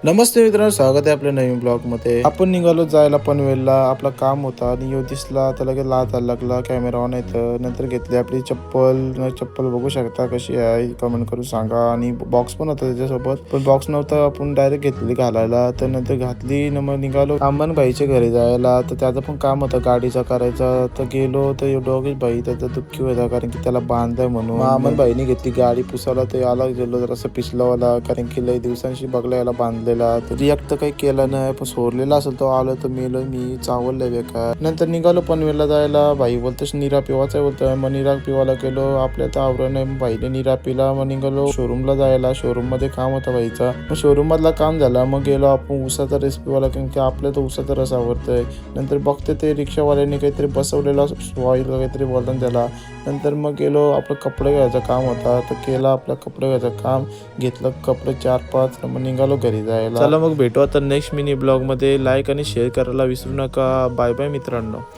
नमस्ते मित्रांनो, स्वागत आहे आपल्या नवीन ब्लॉग मध्ये। आपण निघालो जायला पनवेलला। आपला काम होता आणि यो दिसला तर लगेच लाथ लागला, कॅमेरा ऑन येतं। नंतर घेतली आपली चप्पल बघू शकता कशी आहे, कमेंट करून सांगा। आणि बॉक्स पण होता त्याच्यासोबत, पण बॉक्स नव्हता, आपण डायरेक्ट घेतली घालायला। तर नंतर घातली न मग निघालो अमन भाईच्या घरी जायला। तर त्याचं पण काम होतं गाडीचा करायचा। तर गेलो तर दोघेच भाई त्याचा दुःखी होता, कारण की त्याला बांधाय म्हणून। अमन भाईने घेतली गाडी पुसायला, ते आला गेलो जरासं पिसलावाला, कारण की लई दिवसांशी बघला याला बांधले रिॲक्ट तर काही केला नाही, पण सोडलेला असेल तो आलो तर मेलो मी, चावलंय बेकार। नंतर निघालो पनवेलला जायला। भाई बोलतोस निरा पिवाचा बोलतोय, मग निरा पिवाला गेलो। आपल्या तर आवरण नाही, भाईने निरा पिला। मग निघालो शोरूमला जायला। शोरूम मध्ये काम होता भाईचा, मग शोरूम मधला काम झाला। मग गेलो आपण उसाचा रस पिवाला, कारण की आपल्या तर उसाचा रस आवडतोय। नंतर बघते ते रिक्षावाल्याने काहीतरी बसवलेला स्वाईल काहीतरी बोलून त्याला। नंतर मग गेलो, आपलं कपडे घ्यायचं काम होता तर केला आपलं कपडे घ्यायचं काम, घेतलं कपडे 4-5, मग निघालो घरी जायला। चला मग भेटू आता नेक्स्ट मिनी ब्लॉग मध्ये। लाईक आणि शेअर करायला विसरू नका। बाय बाय मित्रांनो।